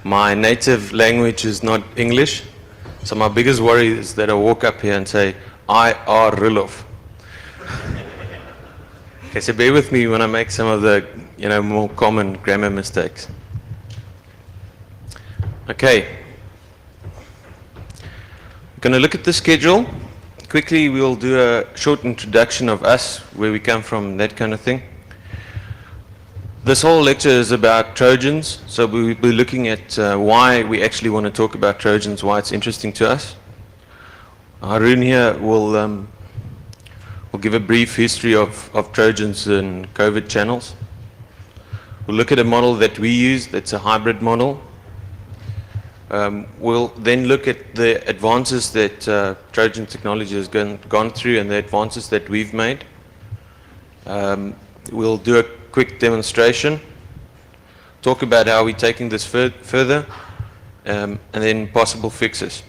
My native language is not English, so my biggest worry is that I walk up here and say, I are Roelof. Okay, so bear with me when I make some of the more common grammar mistakes. Okay. We're going to look at the schedule. Quickly, we'll do a short introduction of us, where we come from, that kind of thing. This whole lecture is about Trojans, so we'll be looking at why we actually want to talk about Trojans, why it's interesting to us. Haroon here will give a brief history of Trojans and COVID channels. We'll look at a model that we use that's a hybrid model. We'll then look at the advances that Trojan technology has gone through and the advances that we've made. We'll do a quick demonstration, talk about how we're taking this further, and then possible fixes.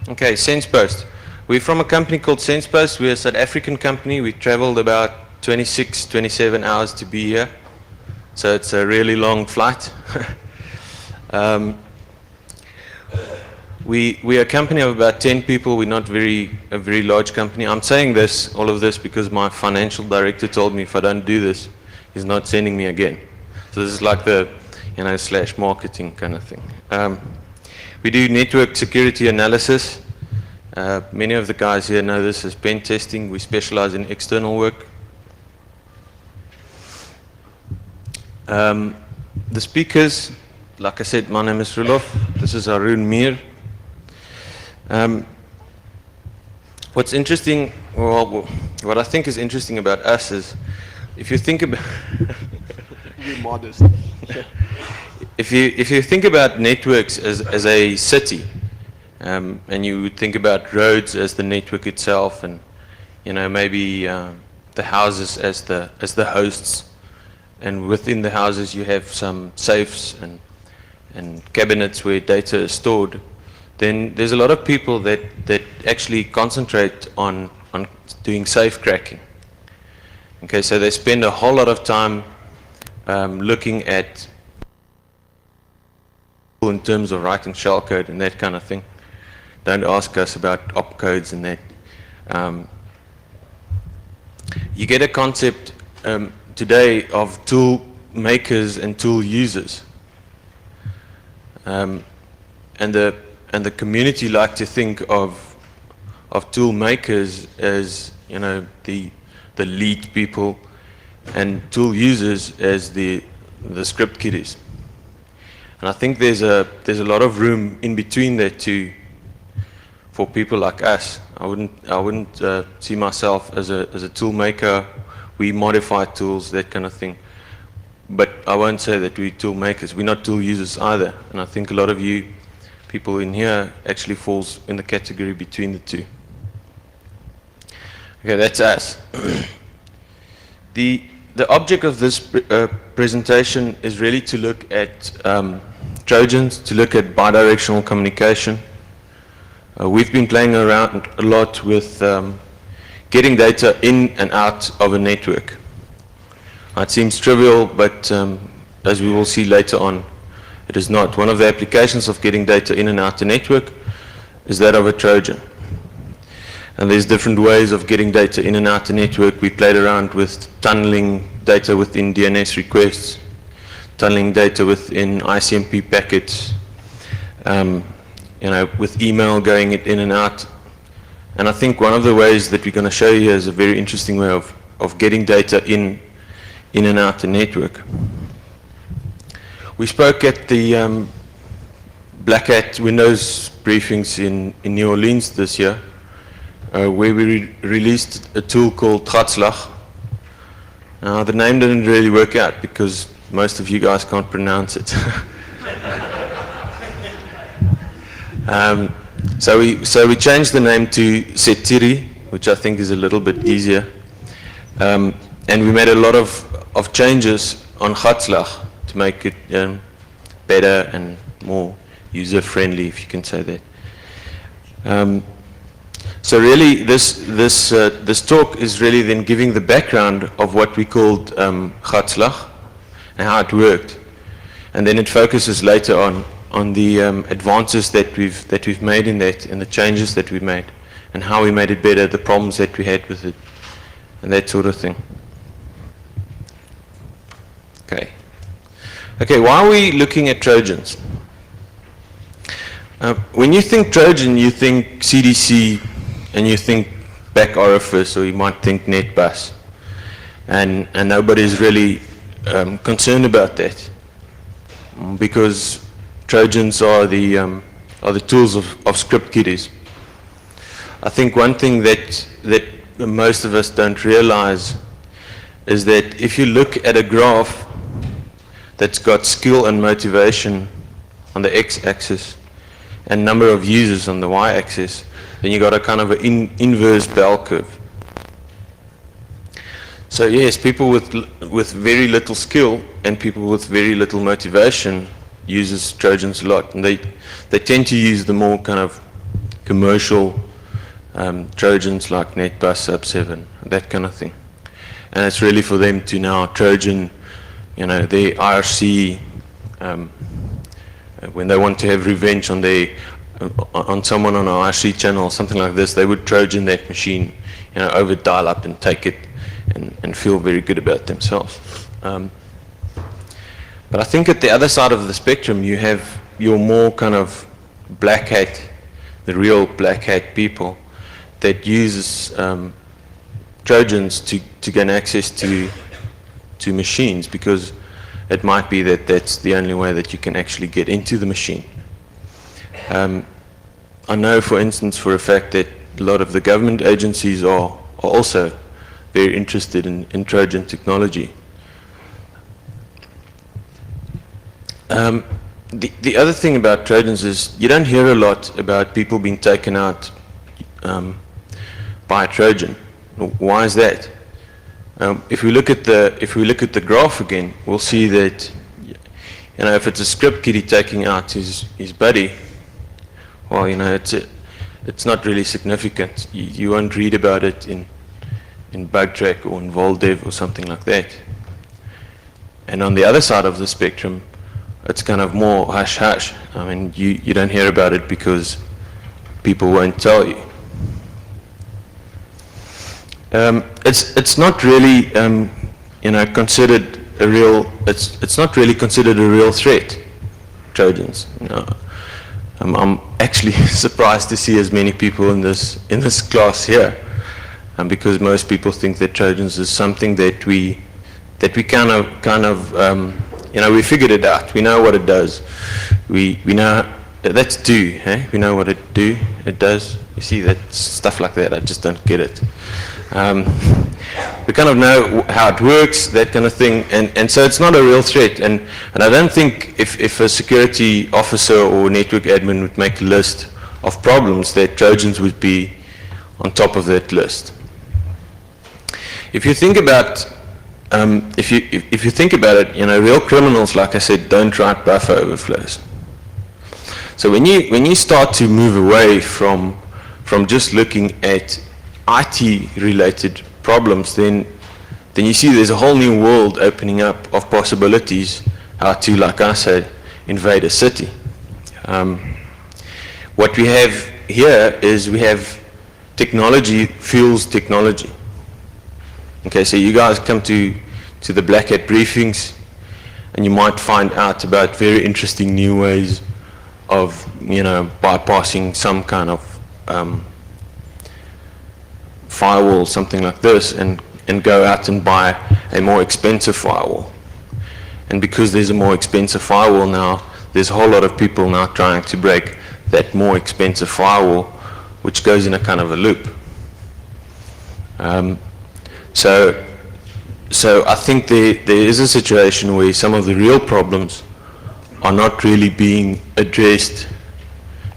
Okay, SensePost. We're from a company called SensePost. We're a South African company. We traveled about 26, 27 hours to be here. So it's a really long flight. We are a company of about 10 people. We're not a very large company. I'm saying all of this because my financial director told me if I don't do this, he's not sending me again. So this is like the, slash marketing kind of thing. We do network security analysis. Many of the guys here know this as pen testing. We specialize in external work. The speakers, like I said, my name is Roelof. This is Haroon, Meer. What's interesting, well, what I think is interesting about us is, if you think about Be modest. if you think about networks as a city, and you would think about roads as the network itself, and maybe the houses as the hosts, and within the houses you have some safes and cabinets where data is stored, then there's a lot of people that actually concentrate on doing safe cracking. Okay, so they spend a whole lot of time looking at in terms of writing shell code and that kind of thing. Don't ask us about opcodes and that. You get a concept today of tool makers and tool users, and the community like to think of tool makers as the lead people, and tool users as the script kiddies. And I think there's a lot of room in between that two for people like us. I wouldn't see myself as a tool maker. We modify tools, that kind of thing. But I won't say that we're tool makers. We're not tool users either. And I think a lot of you people in here actually falls in the category between the two. Okay, that's us. The object of this presentation is really to look at Trojans, to look at bidirectional communication. We've been playing around a lot with getting data in and out of a network. It seems trivial, but as we will see later on, it is not. One of the applications of getting data in and out the network is that of a Trojan. And there's different ways of getting data in and out the network. We played around with tunneling data within DNS requests, tunneling data within ICMP packets, with email going in and out. And I think one of the ways that we're going to show you is a very interesting way of getting data in and out the network. We spoke at the Black Hat Windows briefings in New Orleans this year, where we released a tool called Gatslag. Now, the name didn't really work out because most of you guys can't pronounce it. So we changed the name to Setiri, which I think is a little bit easier. And we made a lot of changes on Gatslag to make it better and more user-friendly, if you can say that. So really, this talk is really then giving the background of what we called Gatslag, and how it worked. And then it focuses later on the advances that we've made in that, and the changes that we made, and how we made it better, the problems that we had with it, and that sort of thing. Okay. Okay, why are we looking at Trojans? When you think Trojan, you think CDC, and you think back orifice, or you might think NetBus, and nobody's really concerned about that, because Trojans are the tools of script kiddies. I think one thing that most of us don't realize is that if you look at a graph that's got skill and motivation on the x-axis and number of users on the y-axis, then you got a kind of an inverse bell curve. So yes, people with very little skill and people with very little motivation uses Trojans a lot, and they tend to use the more kind of commercial Trojans like NetBus, Sub7, that kind of thing. And it's really for them to now Trojan, their IRC, when they want to have revenge on someone on an IRC channel or something like this, they would Trojan that machine, over dial up and take it and feel very good about themselves. But I think at the other side of the spectrum, you have your more kind of black hat, the real black hat people that uses Trojans to gain access to machines, because it might be that that's the only way that you can actually get into the machine. I know, for instance, for a fact that a lot of the government agencies are also very interested in Trojan technology. The other thing about Trojans is you don't hear a lot about people being taken out by a Trojan. Why is that? If we look at the graph again, we'll see that if it's a script kiddie taking out his buddy, well, it's not really significant. You won't read about it in BugTrack or in Voldev or something like that. And on the other side of the spectrum, it's kind of more hush-hush. I mean, you don't hear about it because people won't tell you. It's not really, considered a real. It's not really considered a real threat, Trojans. I'm actually surprised to see as many people in this class here, because most people think that Trojans is something that we kind of we figured it out. We know what it does. We know that's do. We know what it does. You see, that stuff like that. I just don't get it. We kind of know how it works, that kind of thing, and so it's not a real threat. And I don't think if a security officer or network admin would make a list of problems, that Trojans would be on top of that list. If you think about if you think about it, real criminals, like I said, don't write buffer overflows. So when you start to move away from just looking at IT-related problems, then you see there's a whole new world opening up of possibilities how to, like I said, invade a city. What we have here is we have technology fuels technology. Okay, so you guys come to the Black Hat briefings, and you might find out about very interesting new ways of, bypassing some kind of firewall, something like this, and go out and buy a more expensive firewall. And because there's a more expensive firewall now, there's a whole lot of people now trying to break that more expensive firewall, which goes in a kind of a loop. So I think there is a situation where some of the real problems are not really being addressed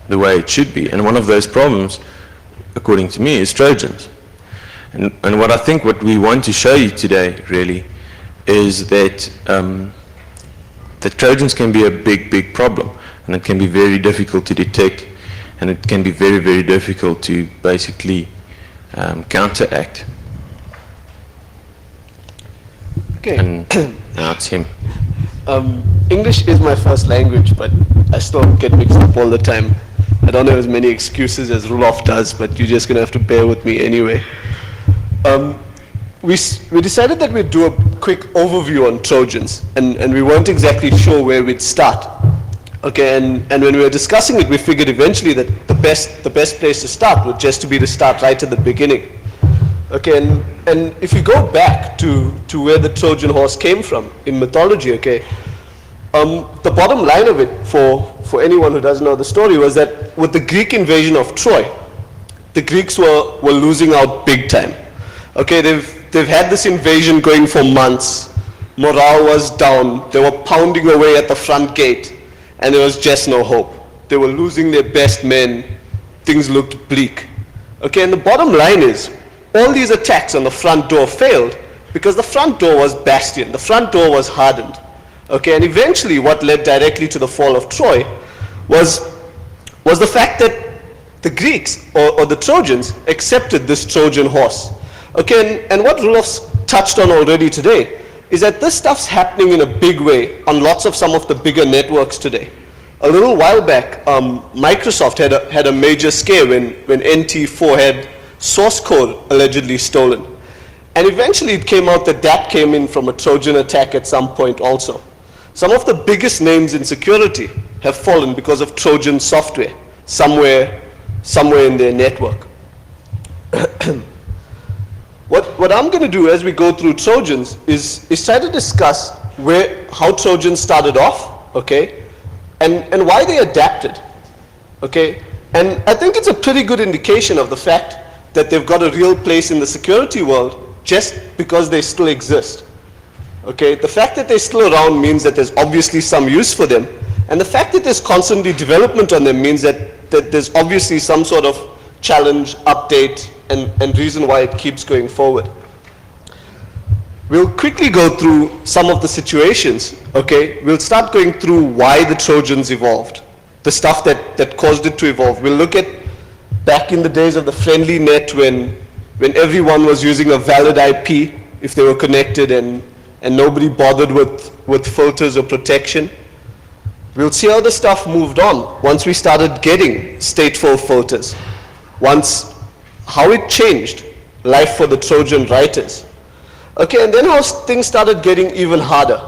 the way it should be. And one of those problems, according to me, is Trojans. And what we want to show you today, really, is that the Trojans can be a big problem, and it can be very difficult to detect, and it can be very, very difficult to basically counteract. Okay. And now it's him. English is my first language, but I still get mixed up all the time. I don't have as many excuses as Roelof does, but you're just going to have to bear with me anyway. We decided that we'd do a quick overview on Trojans, and we weren't exactly sure where we'd start. Okay, and when we were discussing it, we figured eventually that the best place to start would just be to start right at the beginning. Okay, and if you go back to where the Trojan horse came from in mythology, okay, the bottom line of it for anyone who doesn't know the story was that with the Greek invasion of Troy, the Greeks were losing out big time. Okay, they've had this invasion going for months. Morale was down. They were pounding away at the front gate, and there was just no hope. They were losing their best men. Things looked bleak. Okay, and the bottom line is, all these attacks on the front door failed because the front door was bastion. The front door was hardened. Okay, and eventually what led directly to the fall of Troy was the fact that the Greeks, or the Trojans, accepted this Trojan horse. Okay, and what Roelof's touched on already today is that this stuff's happening in a big way on lots of some of the bigger networks today. A little while back, Microsoft had a major scare when NT4 had source code allegedly stolen. And eventually it came out that that came in from a Trojan attack at some point also. Some of the biggest names in security have fallen because of Trojan software somewhere in their network. What I'm going to do as we go through Trojans is try to discuss how Trojans started off, okay, and why they adapted, okay. And I think it's a pretty good indication of the fact that they've got a real place in the security world just because they still exist. Okay, the fact that they're still around means that there's obviously some use for them, and the fact that there's constantly development on them means that there's obviously some sort of challenge, update, and reason why it keeps going forward. We'll quickly go through some of the situations, okay? We'll start going through why the Trojans evolved, the stuff that caused it to evolve. We'll look at back in the days of the friendly net when everyone was using a valid IP if they were connected and nobody bothered with filters or protection. We'll see how the stuff moved on once we started getting stateful filters. How it changed life for the Trojan writers. Okay, and then how things started getting even harder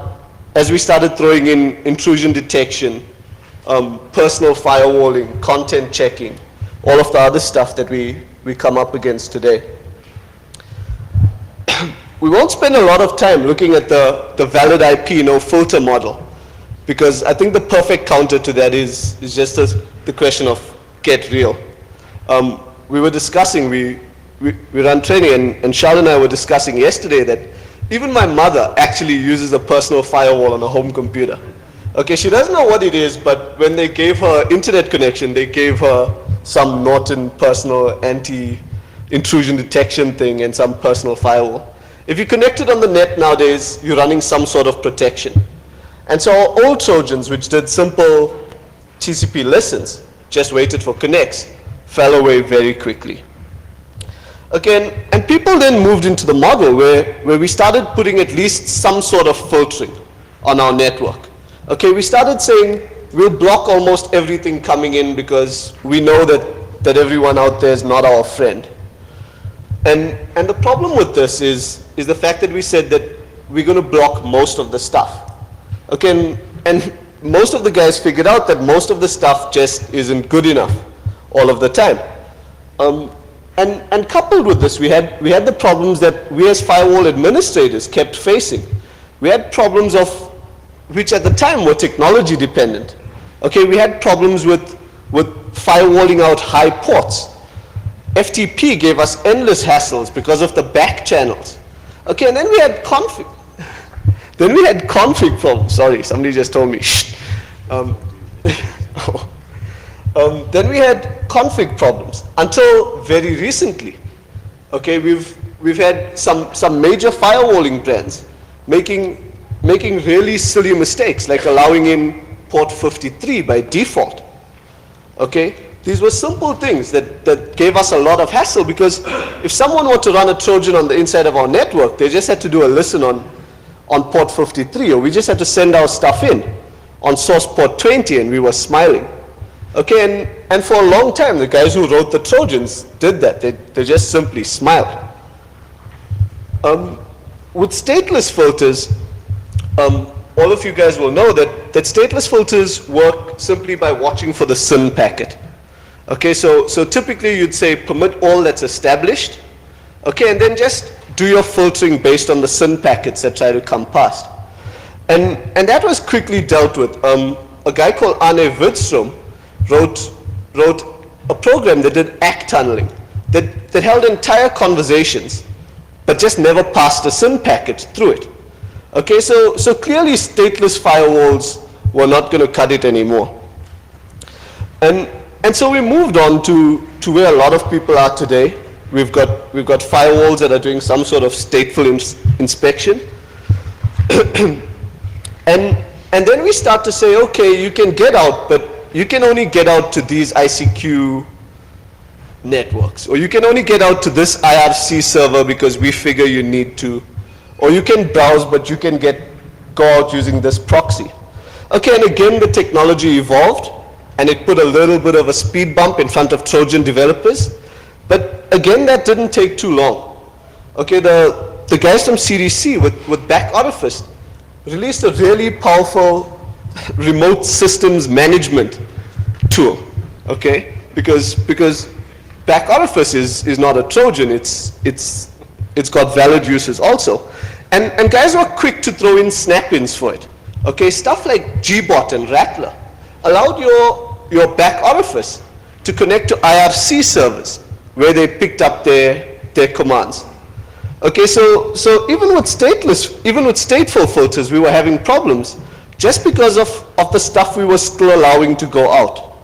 as we started throwing in intrusion detection, personal firewalling, content checking, all of the other stuff that we come up against today. We won't spend a lot of time looking at the valid IP, no filter model, because I think the perfect counter to that is just the question of get real. We were discussing, we run training, and Charlotte and I were discussing yesterday that even my mother actually uses a personal firewall on a home computer. Okay, she doesn't know what it is, but when they gave her internet connection, they gave her some Norton personal anti-intrusion detection thing and some personal firewall. If you connect it on the net nowadays, you're running some sort of protection. And so our old Trojans, which did simple TCP listens, just waited for connects, fell away very quickly. Okay, and people then moved into the model where we started putting at least some sort of filtering on our network. Okay, we started saying we'll block almost everything coming in because we know that everyone out there is not our friend. And the problem with this is the fact that we said that we're going to block most of the stuff. Okay, and most of the guys figured out that most of the stuff just isn't good enough all of the time. And coupled with this, we had the problems that we as firewall administrators kept facing. We had problems which at the time were technology dependent. Okay, we had problems with firewalling out high ports. FTP gave us endless hassles because of the back channels. Okay, and then we had config. Then we had config problems. Sorry, somebody just told me. Shh. Then we had config problems until very recently. Okay, we've had some major firewalling brands making really silly mistakes, like allowing in port 53 by default. Okay, these were simple things that gave us a lot of hassle, because if someone were to run a Trojan on the inside of our network, they just had to do a listen on on port 53, or we just had to send our stuff in on source port 20 and we were smiling. Okay, and for a long time, the guys who wrote the Trojans did that. They just simply smiled. With stateless filters, all of you guys will know that stateless filters work simply by watching for the SYN packet. Okay, so typically you'd say permit all that's established, okay, and then just do your filtering based on the SYN packets that try to come past. And that was quickly dealt with. A guy called Arne Widström wrote a program that did ACK tunneling, that held entire conversations, but just never passed a SYN packet through it. Okay, so clearly stateless firewalls were not going to cut it anymore. And so we moved on to where a lot of people are today. We've got firewalls that are doing some sort of stateful inspection. And then we start to say, okay, you can get out, but you can only get out to these ICQ networks, or you can only get out to this IRC server because we figure you need to, or you can browse, but you can go out using this proxy. Okay, and again, the technology evolved, and it put a little bit of a speed bump in front of Trojan developers, but again, that didn't take too long. Okay, the guys from CDC with Back Orifice released a really powerful remote systems management tool, okay? Because Back Orifice is not a Trojan, it's got valid uses also. And guys were quick to throw in snap-ins for it. Okay, stuff like Gbot and Rattler allowed your Back Orifice to connect to IRC servers where they picked up their commands. Okay, so even with stateful filters, we were having problems just because of the stuff we were still allowing to go out.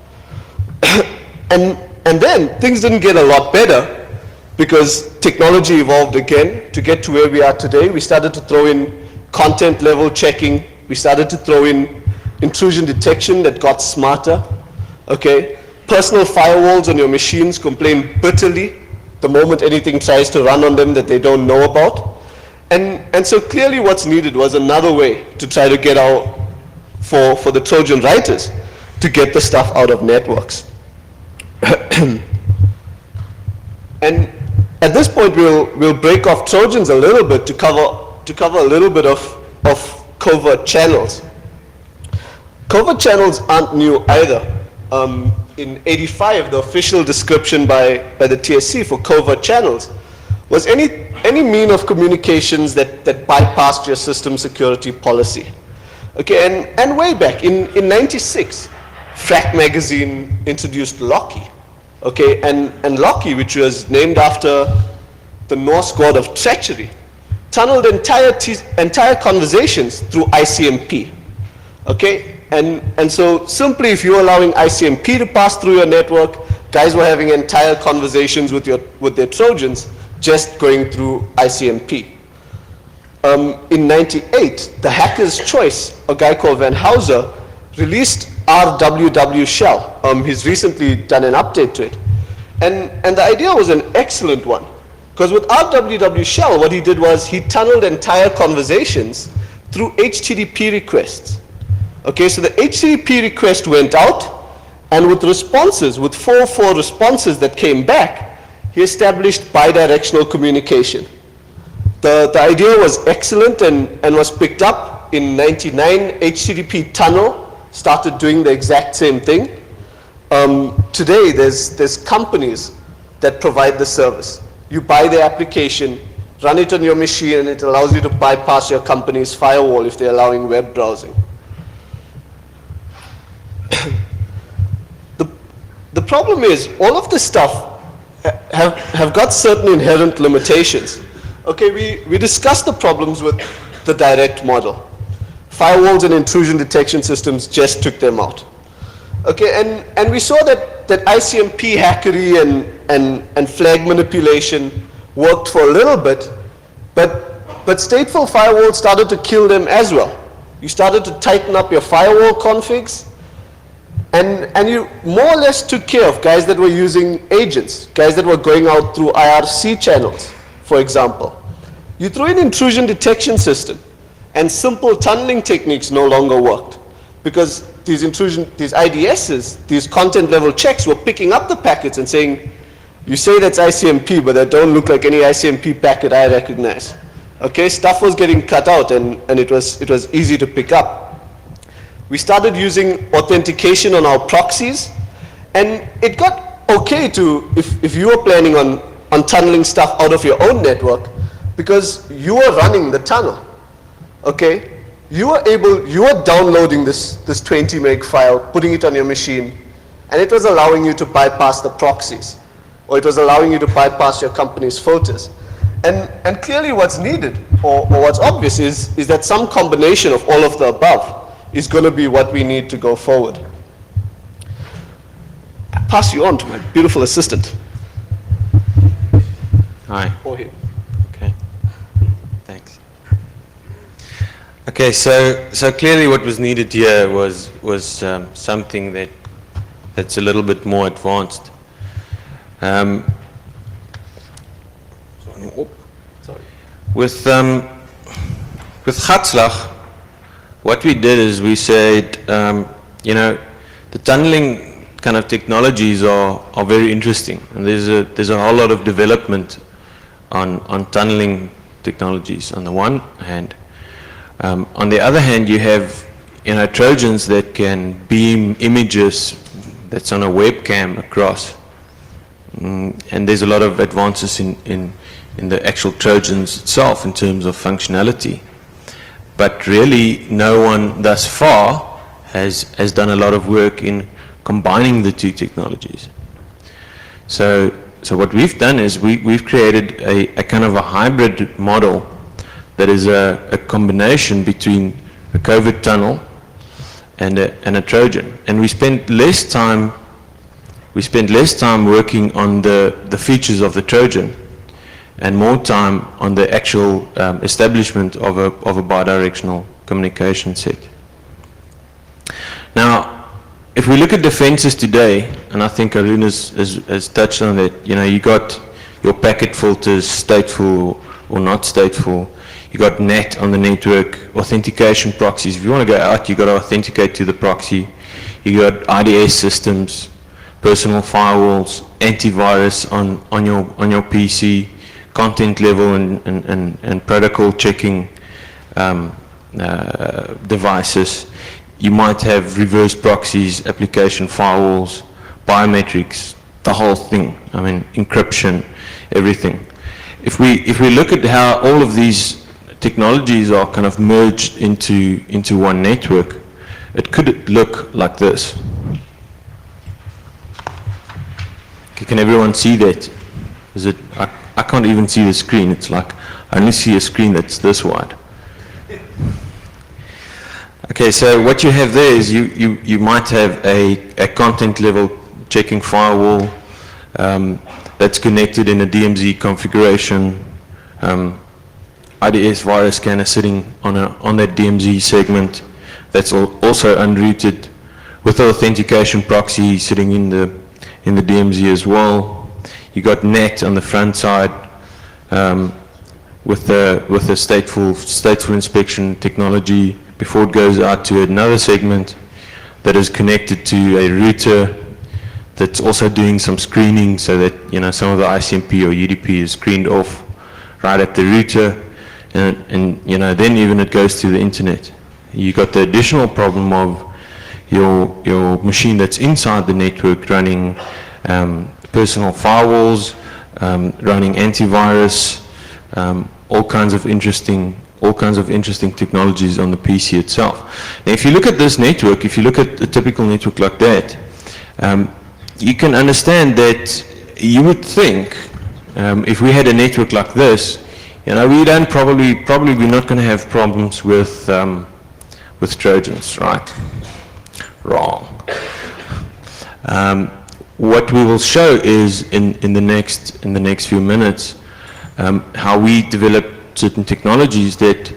And then things didn't get a lot better because technology evolved again to get to where we are today. We started to throw in content level checking. We started to throw in intrusion detection that got smarter. Okay, personal firewalls on your machines complain bitterly the moment anything tries to run on them that they don't know about. And so clearly what's needed was another way to try to get out for the Trojan writers to get the stuff out of networks. And at this point we'll break off Trojans a little bit to cover a little bit of covert channels. Covert channels aren't new either. In '85, the official description by the TSC for covert channels was any mean of communications that bypassed your system security policy. Okay, and way back in '96, Frack magazine introduced Loki. Okay, and Loki, which was named after the Norse god of treachery, tunneled entire conversations through ICMP. Okay, and so simply if you're allowing ICMP to pass through your network, guys were having entire conversations with their Trojans just going through ICMP. In '98, the Hacker's Choice, a guy called Van Houser, released RWW Shell. He's recently done an update to it. And the idea was an excellent one. Because with RWW Shell, what he did was he tunneled entire conversations through HTTP requests. Okay, so the HTTP request went out, and with responses, with 404 responses that came back, he established bidirectional communication. The idea was excellent and was picked up in '99. HTTP Tunnel started doing the exact same thing. Today, there's companies that provide the service. You buy the application, run it on your machine, and it allows you to bypass your company's firewall if they're allowing web browsing. The problem is, all of this stuff have got certain inherent limitations. Okay, we discussed the problems with the direct model. Firewalls and intrusion detection systems just took them out. Okay, and we saw that ICMP hackery and flag manipulation worked for a little bit, but stateful firewalls started to kill them as well. You started to tighten up your firewall configs, and you more or less took care of guys that were using agents, guys that were going out through IRC channels, for example. You threw in intrusion detection system, and simple tunneling techniques no longer worked because these IDSs, these content level checks were picking up the packets and saying, you say that's ICMP, but that don't look like any ICMP packet I recognize. Okay, stuff was getting cut out and it was easy to pick up. We started using authentication on our proxies, and it got okay to, if you were planning on tunneling stuff out of your own network, because you were running the tunnel. Okay? You were downloading this 20 meg file, putting it on your machine, and it was allowing you to bypass the proxies, or it was allowing you to bypass your company's filters. And clearly what's needed, or what's obvious, is that some combination of all of the above is going to be what we need to go forward. I pass you on to my beautiful assistant. Hi. Or here. Okay. Thanks. Okay, so clearly what was needed here was something that's a little bit more advanced. Sorry. With Gatslag, what we did is we said, the tunneling kind of technologies are very interesting, and there's a whole lot of development on tunneling technologies on the one hand. On the other hand, you have Trojans that can beam images that's on a webcam across, and there's a lot of advances in the actual Trojans itself in terms of functionality. But really, no one thus far has done a lot of work in combining the two technologies. So what we've done is we've created a kind of a hybrid model that is a combination between a covert tunnel and a Trojan. And we spent less time working on the features of the Trojan and more time on the actual establishment of a bidirectional communication set. Now, if we look at defenses today, and I think Haroon has touched on that, you got your packet filters, stateful or not stateful. You got NAT on the network, authentication proxies. If you want to go out, you got to authenticate to the proxy. You got IDS systems, personal firewalls, antivirus on your PC, content level and protocol checking devices. You might have reverse proxies, application firewalls, biometrics, the whole thing. I mean, encryption, everything. If we look at how all of these technologies are kind of merged into one network, it could look like this. Okay, can everyone see that? Is it? I can't even see the screen. It's like I only see a screen that's this wide. Okay, so what you have there is you might have a content level checking firewall that's connected in a DMZ configuration, IDS virus scanner sitting on that DMZ segment that's also unrooted, with the authentication proxy sitting in the DMZ as well. You got NAT on the front side with the stateful inspection technology before it goes out to another segment that is connected to a router that's also doing some screening so that some of the ICMP or UDP is screened off right at the router, and then even it goes to the internet. You got the additional problem of your machine that's inside the network running personal firewalls, running antivirus, all kinds of interesting technologies on the PC itself. Now, if you look at this network, if you look at a typical network like that, you can understand that you would think if we had a network like this, we don't probably we're not going to have problems with Trojans, right? Wrong. What we will show is in the next few minutes how we develop certain technologies that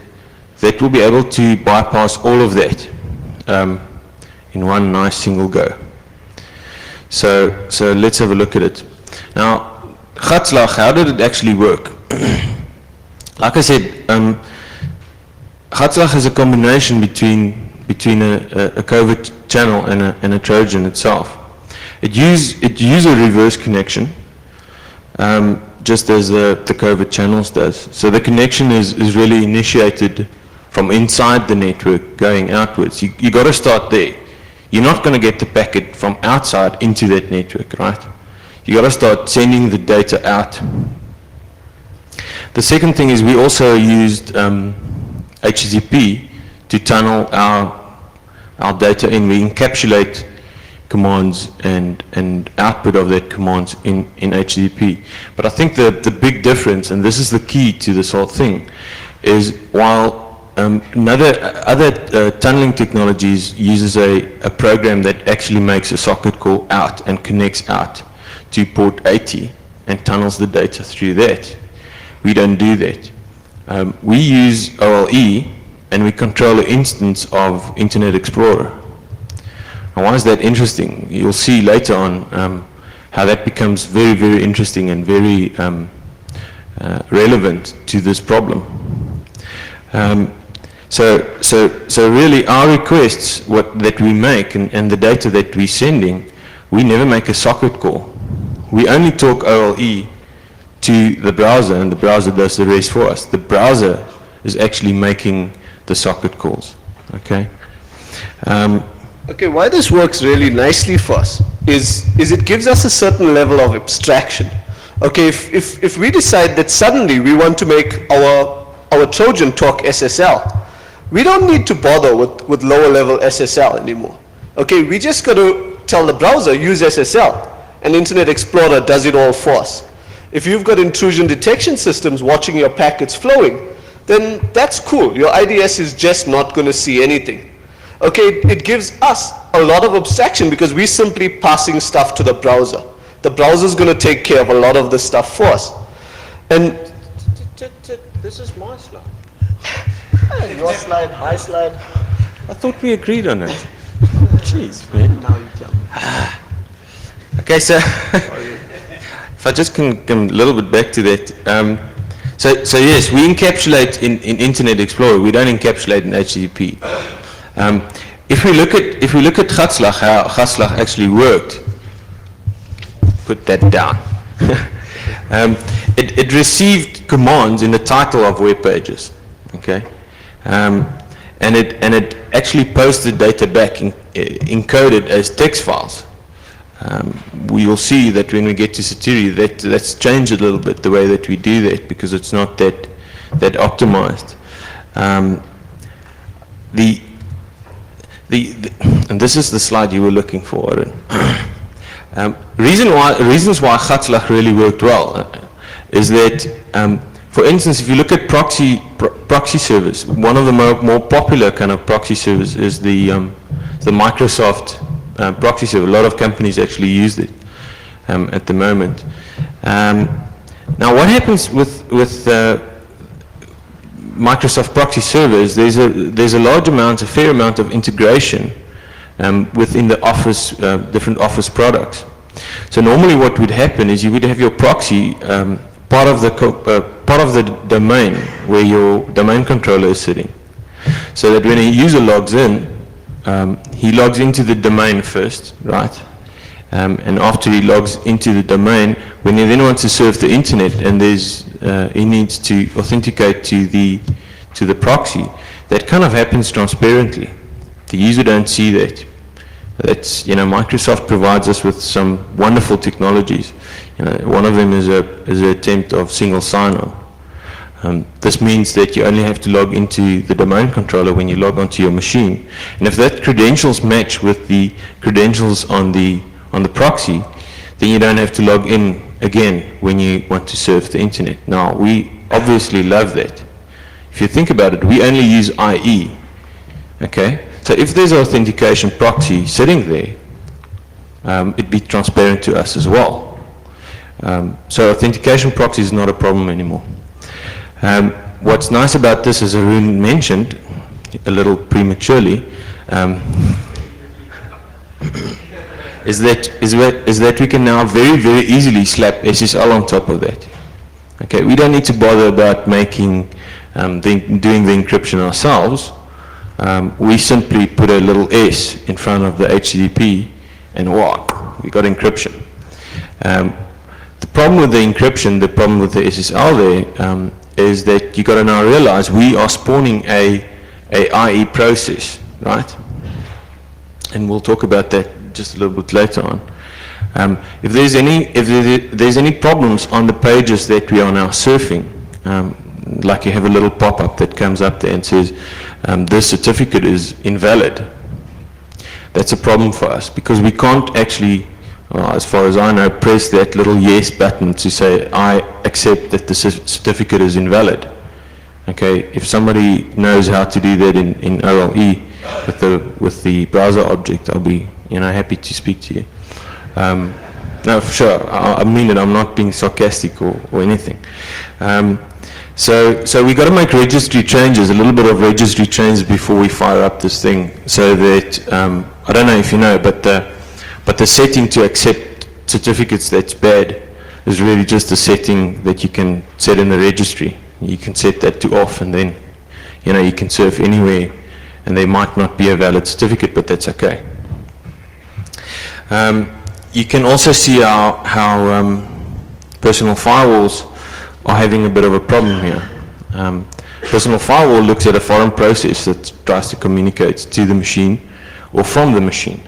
will be able to bypass all of that in one nice single go. So let's have a look at it. Now, Gatslag, how did it actually work? Like I said, Gatslag Gatslag is a combination between a covert channel and a Trojan itself. It uses a reverse connection, just as the covert channels does. So the connection is really initiated from inside the network going outwards. You got to start there. You're not going to get the packet from outside into that network, right? You got to start sending the data out. The second thing is we also used HTTP to tunnel our data in. We encapsulate commands and output of that commands in HTTP. But I think the big difference, and this is the key to this whole thing, is while other tunneling technologies uses a program that actually makes a socket call out and connects out to port 80 and tunnels the data through that. We don't do that. We use OLE and we control an instance of Internet Explorer. Now, why is that interesting? You'll see later on how that becomes very, very interesting and very relevant to this problem. So really our requests that we make and the data that we're sending, we never make a socket call. We only talk OLE to the browser and the browser does the rest for us. The browser is actually making the socket calls, okay? Okay, why this works really nicely for us is it gives us a certain level of abstraction. Okay, if we decide that suddenly we want to make our Trojan talk SSL, we don't need to bother with lower level SSL anymore. Okay, we just got to tell the browser, use SSL, and Internet Explorer does it all for us. If you've got intrusion detection systems watching your packets flowing, then that's cool. Your IDS is just not going to see anything. Okay, it gives us a lot of abstraction because we're simply passing stuff to the browser. The browser's going to take care of a lot of the stuff for us. And this is my slide. your slide, my slide. I thought we agreed on it. Jeez, man. Now you tell me. Okay, so if I just can come a little bit back to that. So yes, we encapsulate in Internet Explorer. We don't encapsulate in HTTP. If we look at Gatslag, how Gatslag actually worked, put that down. It received commands in the title of web pages, okay, and it actually posted data back encoded as text files. We will see that when we get to Setiri, that's changed a little bit the way that we do that because it's not that optimized. And this is the slide you were looking for, Haroon. Reasons why Gatslag really worked well is that, for instance, if you look at proxy servers, one of the more popular kind of proxy servers is the Microsoft proxy server. A lot of companies actually use it at the moment. Now, what happens with Microsoft proxy servers? There's a fair amount of integration within the Office, different Office products. So normally, what would happen is you would have your proxy part of the domain where your domain controller is sitting, so that when a user logs in, he logs into the domain first, right? And after he logs into the domain, when he then wants to surf the internet and he needs to authenticate to the proxy, that kind of happens transparently. The user don't see that. That's, Microsoft provides us with some wonderful technologies. One of them is an attempt of single sign-on. This means that you only have to log into the domain controller when you log onto your machine. And if that credentials match with the credentials on the proxy, then you don't have to log in again when you want to surf the internet. Now, we obviously love that. If you think about it, we only use IE, okay? So if there's an authentication proxy sitting there, it'd be transparent to us as well. So authentication proxy is not a problem anymore. What's nice about this, as Haroon mentioned, a little prematurely, is that we can now very, very easily slap SSL on top of that. Okay, we don't need to bother about making doing the encryption ourselves, we simply put a little S in front of the HTTP and wow, we got encryption. The problem with the encryption, the problem with the SSL there, is that you got to now realize we are spawning a IE process, right? And we'll talk about that just a little bit later on. If there's any problems on the pages that we are now surfing, like you have a little pop-up that comes up there and says, this certificate is invalid. That's a problem for us because we can't actually, as far as I know, press that little yes button to say, I accept that the certificate is invalid. Okay, if somebody knows how to do that in OLE with the browser object, I'll be happy to speak to you. No, for sure, I mean it, I'm not being sarcastic or anything. So we got to make registry changes, a little bit of registry changes before we fire up this thing, so that, I don't know if you know, but the setting to accept certificates that's bad is really just a setting that you can set in the registry. You can set that to off, and then you can surf anywhere, and there might not be a valid certificate, but that's okay. You can also see how personal firewalls are having a bit of a problem here. Personal firewall looks at a foreign process that tries to communicate to the machine or from the machine.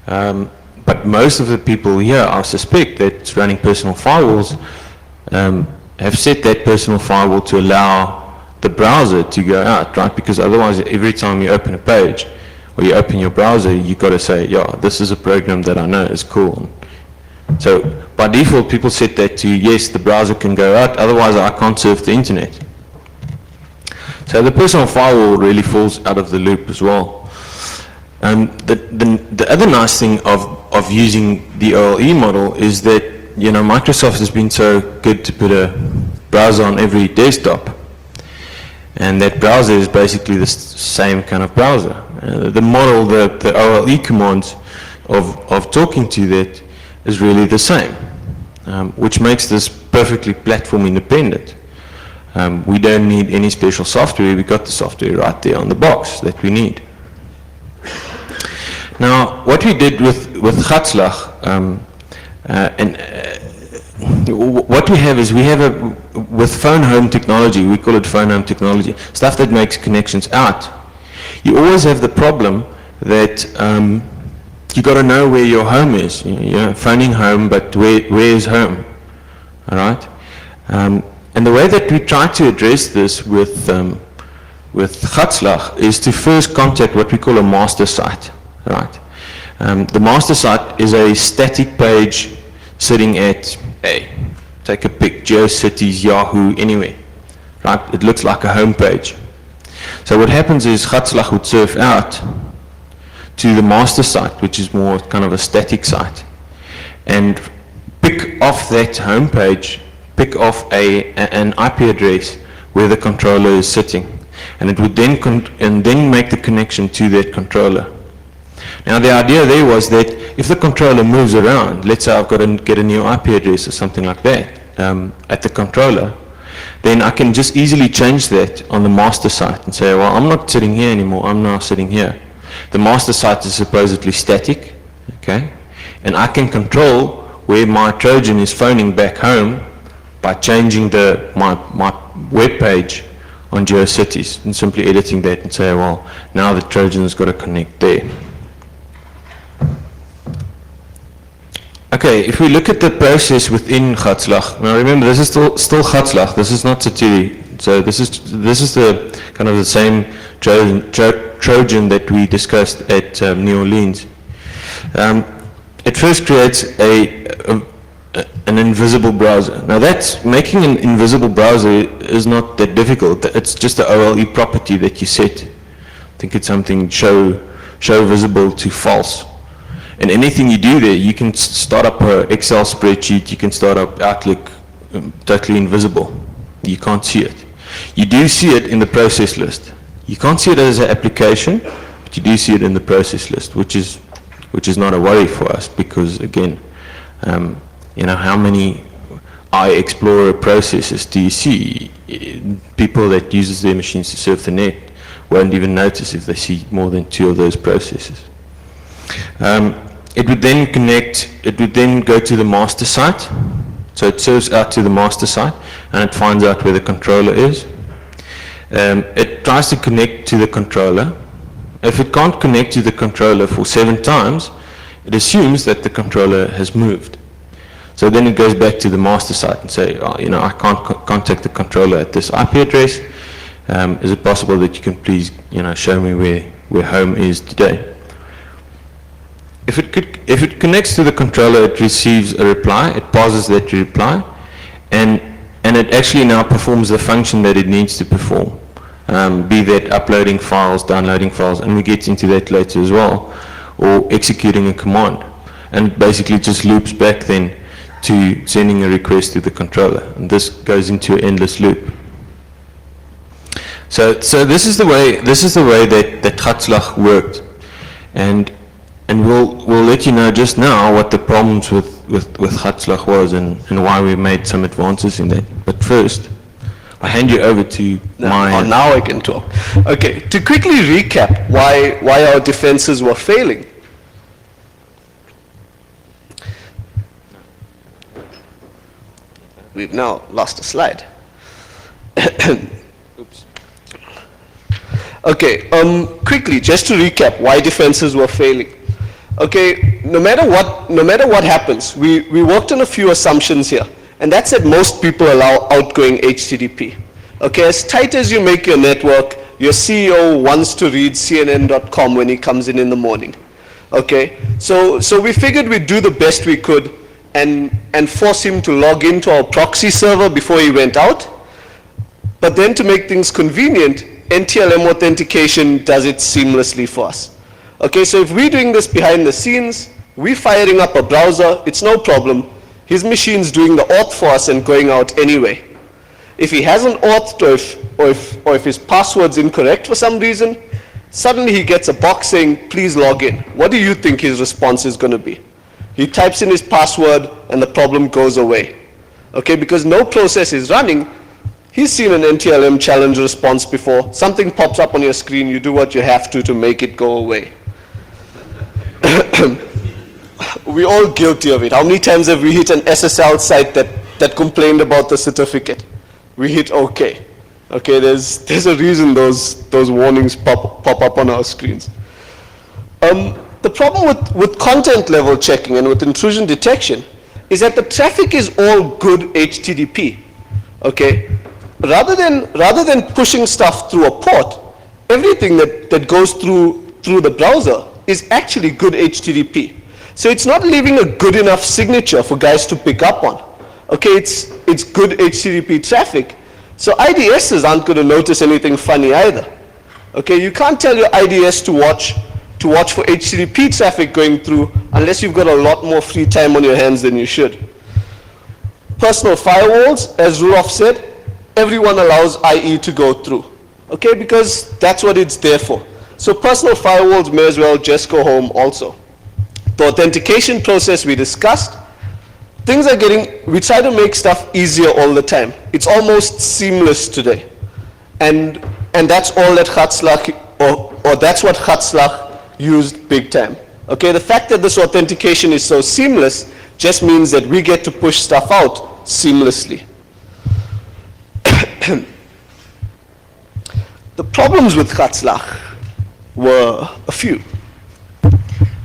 But most of the people here, I suspect, that's running personal firewalls have set that personal firewall to allow the browser to go out, right? Because otherwise, every time you open a page or you open your browser, you've got to say, yeah, this is a program that I know is cool. So by default, people set that to, yes, the browser can go out, otherwise I can't surf the internet. So the personal firewall really falls out of the loop as well. The other nice thing of using the OLE model is that Microsoft has been so good to put a browser on every desktop, and that browser is basically the same kind of browser. The model, the OLE commands of talking to that is really the same, which makes this perfectly platform independent. We don't need any special software. We got the software right there on the box that we need. Now, what we did with Gatslag, what we have is with phone home technology, we call it phone home technology, stuff that makes connections out. You always have the problem that you got to know where your home is. You're phoning home, but where is home? All right. And the way that we try to address this with Gatslag is to first contact what we call a master site. Right. The master site is a static page sitting at take a pick, GeoCities, Yahoo, anywhere. Right. It looks like a home page. So what happens is Gatslag would surf out to the master site, which is more kind of a static site, and pick off that home page, pick off an IP address where the controller is sitting, and it would then make the connection to that controller. Now the idea there was that if the controller moves around, let's say I've got to get a new IP address or something like that at the controller, then I can just easily change that on the master site and say, well, I'm not sitting here anymore, I'm now sitting here. The master site is supposedly static, okay, and I can control where my Trojan is phoning back home by changing my web page on GeoCities and simply editing that and say, well, now the Trojan has got to connect there. Okay, if we look at the process within Gatslag, now remember this is still Gatslag, this is not Setiri. So this is the kind of the same Trojan that we discussed at New Orleans. It first creates an invisible browser. Now that's making an invisible browser is not that difficult. It's just the OLE property that you set. I think it's something show visible to false. And anything you do there, you can start up an Excel spreadsheet, you can start up Outlook totally invisible. You can't see it. You do see it in the process list. You can't see it as an application, but you do see it in the process list, which is not a worry for us because, again, how many Explorer processes, do you see people that uses their machines to surf the net won't even notice if they see more than 2 of those processes. It would then connect, it would then go to the master site. So it serves out to the master site and it finds out where the controller is. It tries to connect to the controller. If it can't connect to the controller for 7 times, it assumes that the controller has moved. So then it goes back to the master site and say, oh, you know, I can't contact the controller at this IP address. Is it possible that you can please, you know, show me where home is today? If it connects to the controller, it receives a reply, it parses that reply, and it actually now performs the function that it needs to perform, be that uploading files, downloading files, and we get into that later as well, or executing a command. And it basically just loops back then to sending a request to the controller, and this goes into an endless loop. So this is the way that Gatslag worked, and we'll let you know just now what the problems with Gatslag was and why we made some advances in that. But first, I hand you over to now I can talk. Okay, to quickly recap why our defenses were failing. We've now lost a slide. Oops. Okay, quickly, just to recap why defenses were failing. Okay, no matter what happens, we worked on a few assumptions here, and that's that most people allow outgoing HTTP. Okay, as tight as you make your network, your CEO wants to read CNN.com when he comes in the morning. Okay, so we figured we'd do the best we could and force him to log into our proxy server before he went out. But then to make things convenient, NTLM authentication does it seamlessly for us. Okay, so if we're doing this behind the scenes, we're firing up a browser, it's no problem. His machine's doing the auth for us and going out anyway. If he hasn't authed or if his password's incorrect for some reason, suddenly he gets a box saying, please log in. What do you think his response is going to be? He types in his password and the problem goes away. Okay, because no process is running. He's seen an NTLM challenge response before. Something pops up on your screen, you do what you have to make it go away. We're all guilty of it. How many times have we hit an SSL site that complained about the certificate? We hit OK. Okay, there's a reason those warnings pop up on our screens. The problem with content level checking and with intrusion detection is that the traffic is all good HTTP. Okay, rather than pushing stuff through a port, everything that goes through the browser is actually good HTTP. So it's not leaving a good enough signature for guys to pick up on. Okay, it's good HTTP traffic. So IDSs aren't going to notice anything funny either. Okay, you can't tell your IDS to watch for HTTP traffic going through unless you've got a lot more free time on your hands than you should. Personal firewalls, as Roelof said, everyone allows IE to go through. Okay, because that's what it's there for. So personal firewalls may as well just go home also. The authentication process we discussed, we try to make stuff easier all the time. It's almost seamless today. And that's all that Gatslag, or that's what Gatslag used big time. Okay, the fact that this authentication is so seamless just means that we get to push stuff out seamlessly. The problems with Gatslag were a few.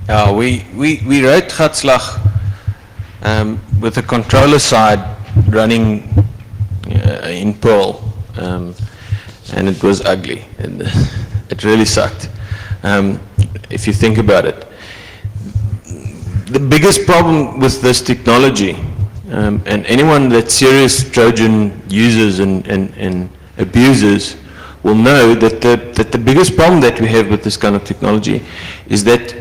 We wrote Gatslag with the controller side running in Perl, and it was ugly, and it really sucked. If you think about it, the biggest problem with this technology, and anyone that serious Trojan uses and abuses will know that the biggest problem that we have with this kind of technology is that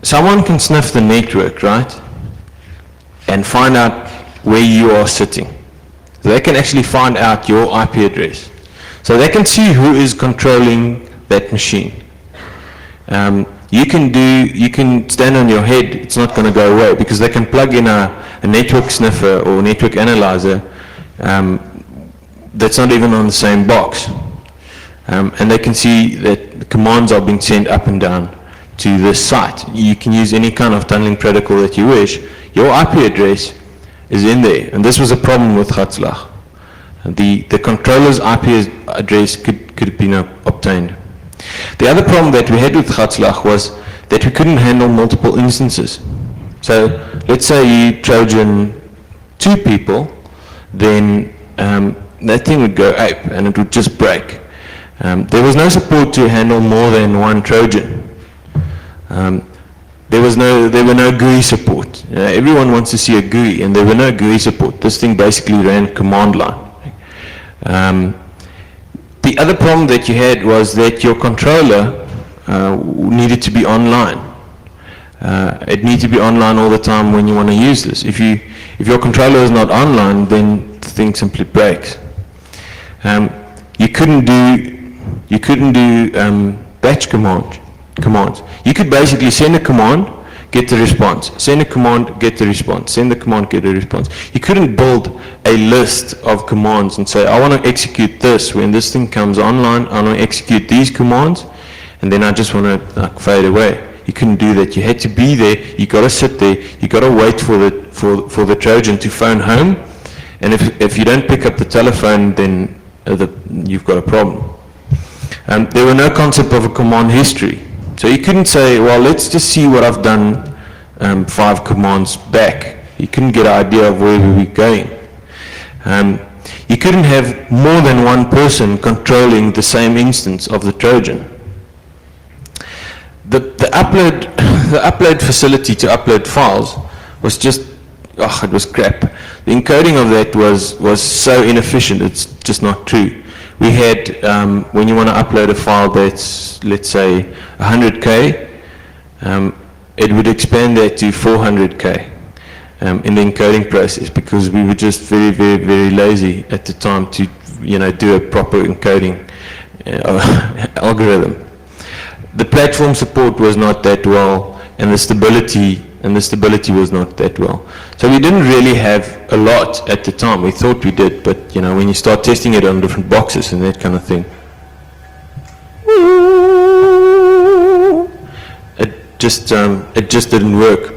someone can sniff the network, right, and find out where you are sitting. They can actually find out your IP address. So they can see who is controlling that machine. you can stand on your head, it's not going to go away, because they can plug in a network sniffer or network analyzer that's not even on the same box. And they can see that the commands are being sent up and down to this site. You can use any kind of tunneling protocol that you wish. Your IP address is in there, and this was a problem with Gatslag. The controller's IP address could have been obtained. The other problem that we had with Gatslag was that we couldn't handle multiple instances. So let's say you Trojan 2 people, then that thing would go ape and it would just break. There was no support to handle more than one Trojan. There were no GUI support. Everyone wants to see a GUI, and there were no GUI support. This thing basically ran command line. The other problem that you had was that your controller needed to be online. It needs to be online all the time when you want to use this. If your controller is not online, then the thing simply breaks. You couldn't do batch commands. You could basically send a command, get the response. Send a command, get the response. Send the command, get the response. You couldn't build a list of commands and say, I want to execute this. When this thing comes online, I want to execute these commands, and then I just want to fade away. You couldn't do that. You had to be there. You got to sit there. You got to wait for the Trojan to phone home. And if you don't pick up the telephone, then you've got a problem. There were no concept of a command history. So you couldn't say, well, let's just see what I've done 5 commands back. You couldn't get an idea of where we were going. You couldn't have more than one person controlling the same instance of the Trojan. The upload facility to upload files was just, it was crap. The encoding of that was so inefficient, it's just not true. We had, when you want to upload a file that's, let's say, 100K, it would expand that to 400K in the encoding process, because we were just very, very, very lazy at the time to, do a proper encoding algorithm. The platform support was not that well, and the stability was not that well. So we didn't really have a lot at the time. We thought we did, but when you start testing it on different boxes and that kind of thing, it just didn't work.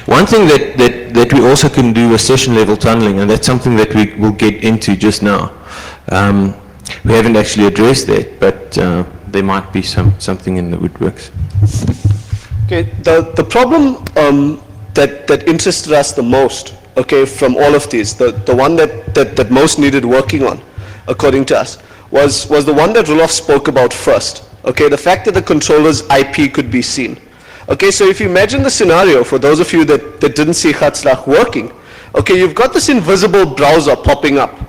One thing that we also can do was session level tunneling, and that's something that we will get into just now. We haven't actually addressed that, but there might be something in the woodworks. Okay, the problem that interested us the most, okay, from all of these, the one that most needed working on, according to us, was the one that Roelof spoke about first. Okay, the fact that the controller's IP could be seen. Okay, so if you imagine the scenario, for those of you that didn't see Gatslag working, okay, you've got this invisible browser popping up,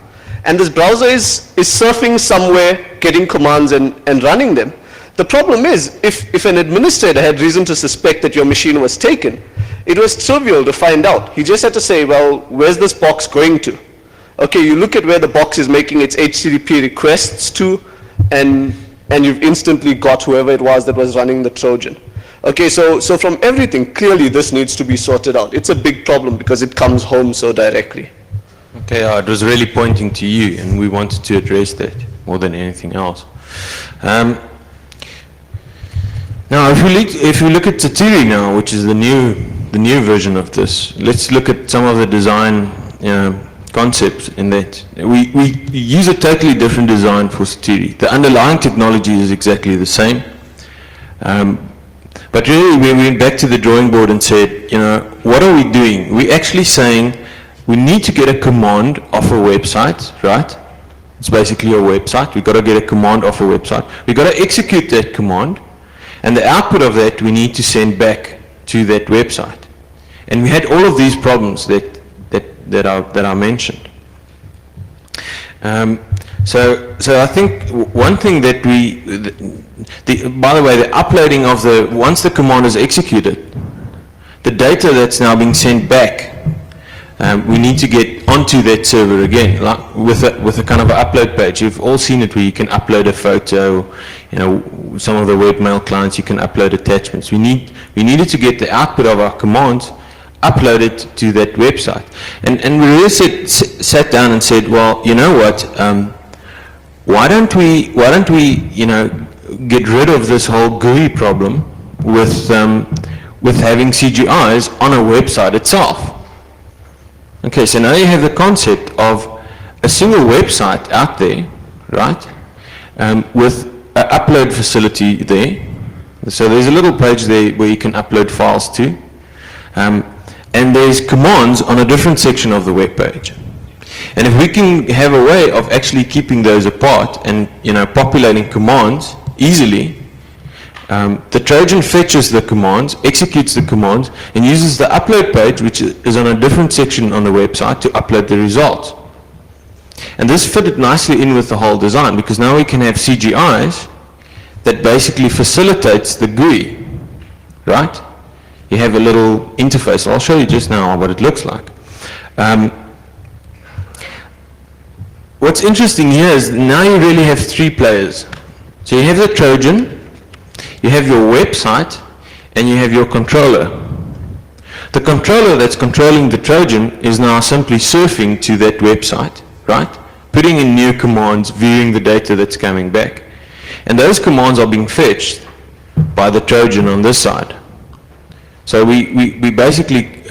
and this browser is surfing somewhere, getting commands and running them. The problem is, if an administrator had reason to suspect that your machine was taken, it was trivial to find out. He just had to say, well, where's this box going to? Okay, you look at where the box is making its HTTP requests to, and you've instantly got whoever it was that was running the Trojan. Okay, so from everything, clearly this needs to be sorted out. It's a big problem because it comes home so directly. Okay, it was really pointing to you, and we wanted to address that more than anything else. Now, if we look at Setiri now, which is the new version of this, let's look at some of the design concepts in that. We use a totally different design for Setiri. The underlying technology is exactly the same. But really, we went back to the drawing board and said, what are we doing? We're actually saying we need to get a command off a website, right? It's basically a website. We've got to get a command off a website. We've got to execute that command, and the output of that we need to send back to that website. And we had all of these problems that I mentioned. So I think one thing that by the way, the uploading of once the command is executed, the data that's now being sent back, we need to get onto that server again, like with a kind of an upload page. You've all seen it where you can upload a photo, you know, some of the webmail clients, you can upload attachments. We needed to get the output of our commands uploaded to that website. And we really sat down and said, well, you know what, why don't we, you know, get rid of this whole GUI problem with having CGIs on a website itself. Okay, so now you have the concept of a single website out there, right, with an upload facility there. So there's a little page there where you can upload files to, and there's commands on a different section of the web page. And if we can have a way of actually keeping those apart and, you know, populating commands easily, the Trojan fetches the commands, executes the commands, and uses the upload page, which is on a different section on the website, to upload the results. And this fitted nicely in with the whole design, because now we can have CGIs that basically facilitates the GUI, right? You have a little interface. I'll show you just now what it looks like. What's interesting here is now you really have three players. So you have the Trojan, you have your website, and you have your controller. The controller that's controlling the Trojan is now simply surfing to that website, right? Putting in new commands, viewing the data that's coming back. And those commands are being fetched by the Trojan on this side. So we basically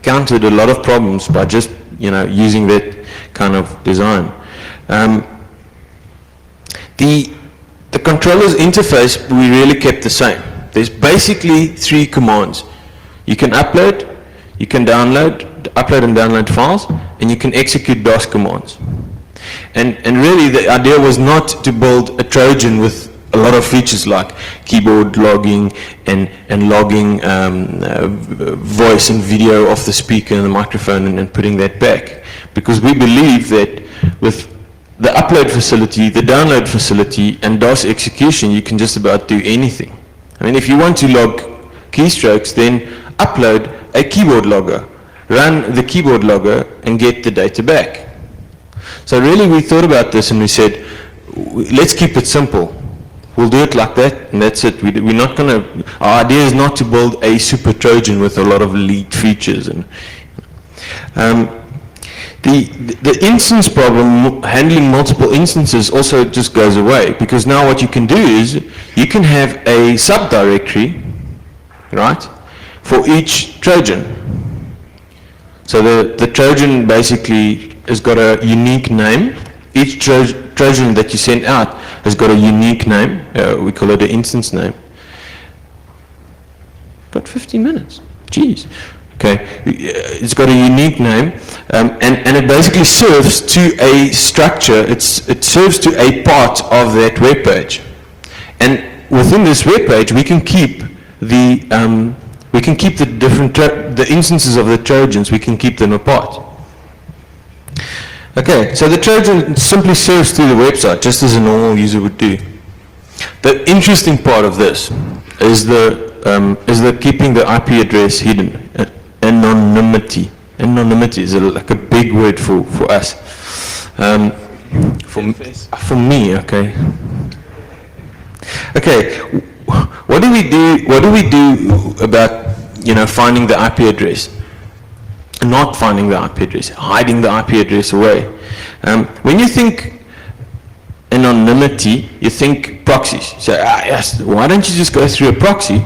countered a lot of problems by just, you know, using that kind of design. The controller's interface, we really kept the same. There's basically three commands. You can upload, you can upload and download files, and you can execute DOS commands. And really the idea was not to build a Trojan with a lot of features like keyboard logging and logging voice and video off the speaker and the microphone and putting that back. Because we believe that with the upload facility, the download facility, and DOS execution, you can just about do anything. I mean, if you want to log keystrokes, then upload a keyboard logger, run the keyboard logger, and get the data back. So really we thought about this and we said, let's keep it simple. We'll do it like that, and that's it. We're not going to, our idea is not to build a super Trojan with a lot of elite features. And the instance problem, handling multiple instances, also just goes away, because now what you can do is you can have a subdirectory, right, for each Trojan. So the Trojan basically has got a unique name. Each Trojan that you send out has got a unique name. We call it an instance name. Got 15 minutes. Jeez. Okay, it's got a unique name, and it basically serves to a structure. It serves to a part of that web page, and within this web page, we can keep the the instances of the Trojans. We can keep them apart. Okay, so the Trojan simply serves through the website, just as a normal user would do. The interesting part of this is the keeping the IP address hidden. Anonymity. Anonymity is like a big word for us. For me, okay. Okay, what do we do about, you know, finding the IP address? Not finding the IP address, hiding the IP address away. When you think anonymity, you think proxies. So yes, why don't you just go through a proxy?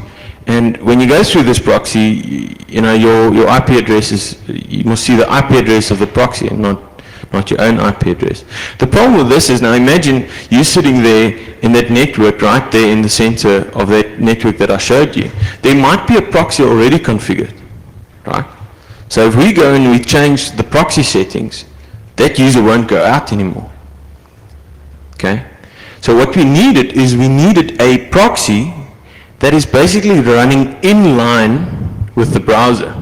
And when you go through this proxy, you know, your IP address is, you must see the IP address of the proxy and not your own IP address. The problem with this is, now imagine you sitting there in that network, right there in the center of that network that I showed you. There might be a proxy already configured, right? So if we go and we change the proxy settings, that user won't go out anymore. Okay? So what we needed is we needed a proxy that is basically running in line with the browser.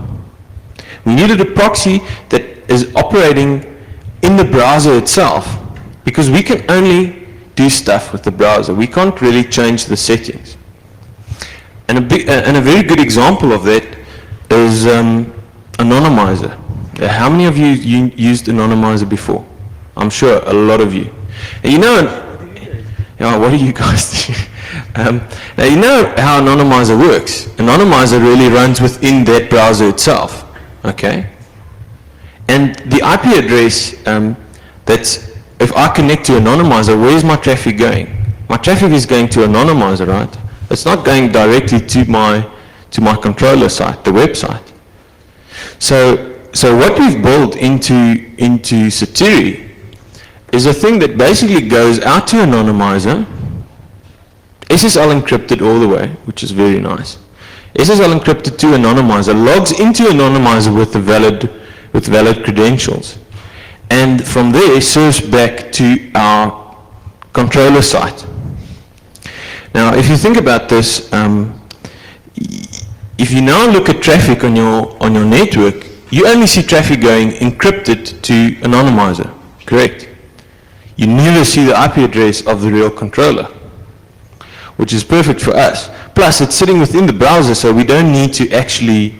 We needed a proxy that is operating in the browser itself, because we can only do stuff with the browser. We can't really change the settings. And a very good example of that is Anonymizer. How many of you used Anonymizer before? I'm sure a lot of you. And you know, what do you guys do? Now you know how Anonymizer works. Anonymizer really runs within that browser itself, okay? And the IP address that's, if I connect to Anonymizer, where's my traffic going? My traffic is going to Anonymizer, right? It's not going directly to my controller site, the website. So what we've built into Setiri is a thing that basically goes out to Anonymizer, SSL encrypted all the way, which is very nice. SSL encrypted to Anonymizer, logs into Anonymizer with valid credentials, and from there serves back to our controller site. Now, if you think about this, if you now look at traffic on your network, you only see traffic going encrypted to Anonymizer, correct? You never see the IP address of the real controller, which is perfect for us. Plus, it's sitting within the browser, so we don't need to actually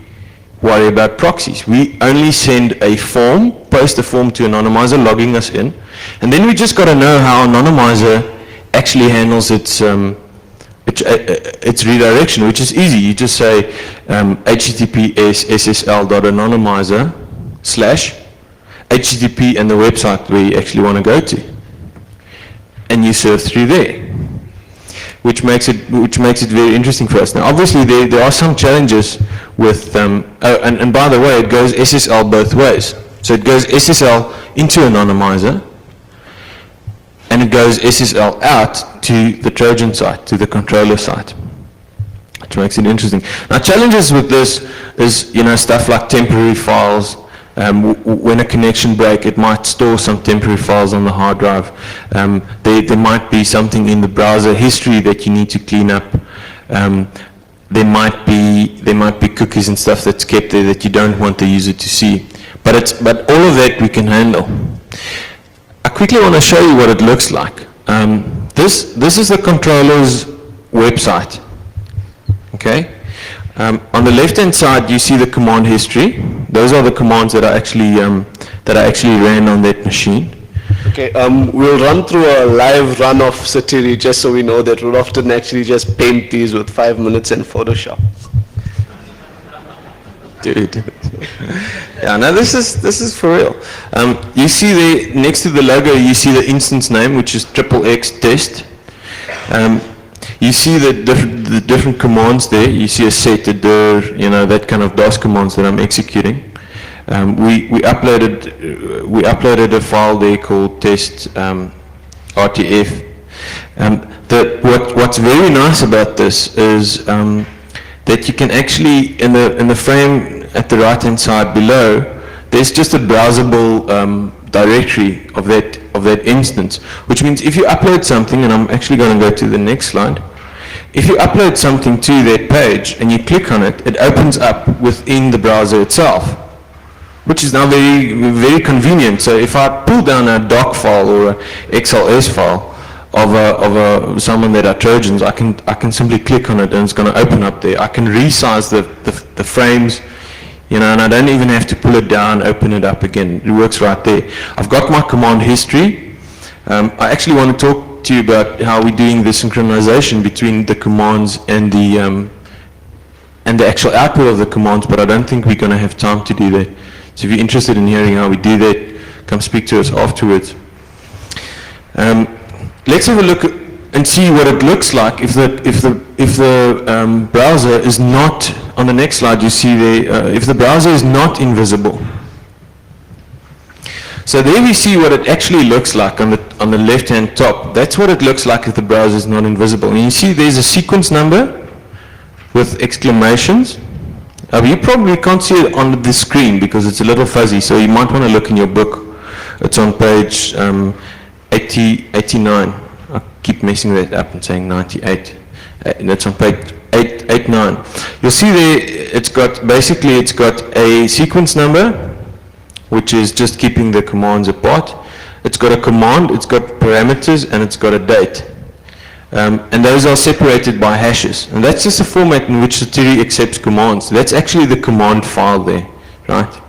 worry about proxies. We only send a form, post a form to Anonymizer, logging us in, and then we just got to know how Anonymizer actually handles its redirection, which is easy. You just say https ssl.anonymizer / http and the website where you actually want to go to, and you serve through there, which makes it very interesting for us. Now, obviously, there are some challenges with, and by the way, it goes SSL both ways. So it goes SSL into Anonymizer, and it goes SSL out to the Trojan site, to the controller site, which makes it interesting. Now, challenges with this is, stuff like temporary files. When a connection breaks, it might store some temporary files on the hard drive. There might be something in the browser history that you need to clean up. There might be cookies and stuff that's kept there that you don't want the user to see. But all of that we can handle. I quickly want to show you what it looks like. This is the controller's website. Okay. On the left-hand side, you see the command history. Those are the commands that I actually ran on that machine. Okay, we'll run through a live run of Setiri just so we know that Roelof didn't actually just paint these with 5 minutes in Photoshop. Dude. Yeah, no, this is for real. You see there, next to the logo, you see the instance name, which is XXX test. You see the different commands there. You see a set, a dir, that kind of DOS commands that I'm executing. We uploaded a file there called test RTF. What's very nice about this is that you can actually, in the frame at the right hand side below, there's just a browsable directory of that instance, which means if you upload something, and I'm actually going to go to the next slide, if you upload something to that page and you click on it, it opens up within the browser itself, which is now very, very convenient. So if I pull down a doc file or a XLS file of someone that are Trojans, I can simply click on it and it's going to open up there. I can resize the frames, and I don't even have to pull it down, open it up again. It works right there. I've got my command history. I actually want to talk to you about how we're doing the synchronization between the commands and the actual output of the commands, but I don't think we're going to have time to do that. So if you're interested in hearing how we do that, come speak to us afterwards. Let's have a look and see what it looks like if the browser is not, on the next slide you see there, if the browser is not invisible. So there we see what it actually looks like on the left-hand top. That's what it looks like if the browser is not invisible. And you see there's a sequence number with exclamations. You probably can't see it on the screen because it's a little fuzzy, so you might want to look in your book. It's on page 89. I keep messing that up and saying 98. That's on page 89. You'll see there it's got a sequence number, which is just keeping the commands apart. It's got a command, it's got parameters, and it's got a date. And those are separated by hashes. And that's just a format in which Setiri accepts commands. That's actually the command file there, right?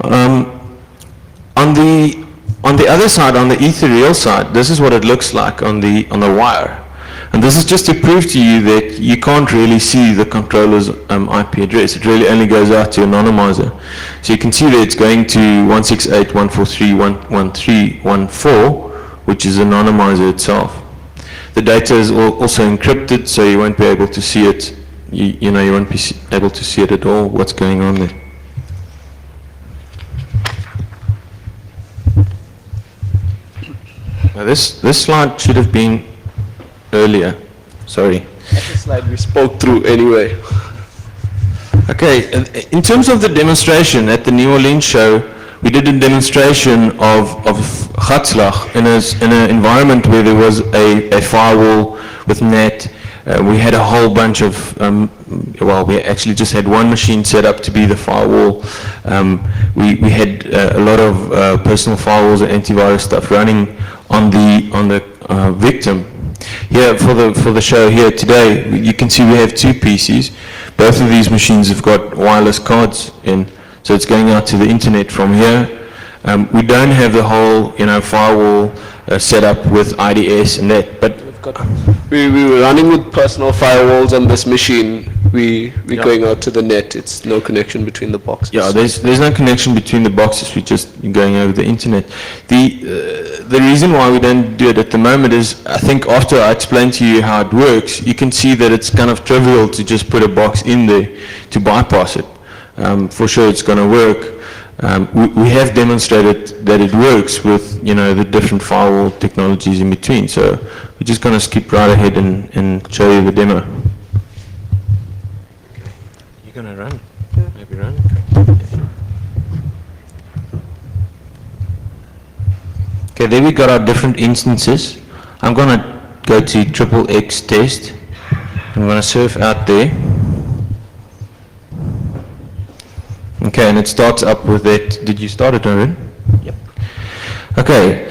On the other side, on the ethereal side, this is what it looks like on the wire. And this is just to prove to you that you can't really see the controller's IP address. It really only goes out to anonymizer. So you can see that it's going to 168.143.113.14, which is anonymizer itself. The data is also encrypted, so you won't be able to see it. You won't be able to see it at all, what's going on there. Now this slide should have been earlier. Sorry. That's the slide we spoke through anyway. Okay, in terms of the demonstration at the New Orleans show, we did a demonstration of Gatslag in an environment where there was a firewall with NAT. We had a whole bunch of, we actually just had one machine set up to be the firewall. We had a lot of personal firewalls and antivirus stuff running on the victim. Here for the show here today, you can see we have two PCs. Both of these machines have got wireless cards in, so it's going out to the internet from here. We don't have the whole firewall set up with IDS and that, but we were running with personal firewalls on this machine. We're going out to the net. It's no connection between the boxes. Yeah, there's no connection between the boxes. We're just going over the internet. The reason why we don't do it at the moment is, I think after I explain to you how it works, you can see that it's kind of trivial to just put a box in there to bypass it. For sure it's going to work. We have demonstrated that it works with the different firewall technologies in between. So we're just going to skip right ahead and show you the demo. You're going to run? Yeah. Maybe run? Okay, there we got our different instances. I'm going to go to XXX test. I'm going to surf out there. Okay, and it starts up with that. Did you start it, Haroon? Yep. Okay,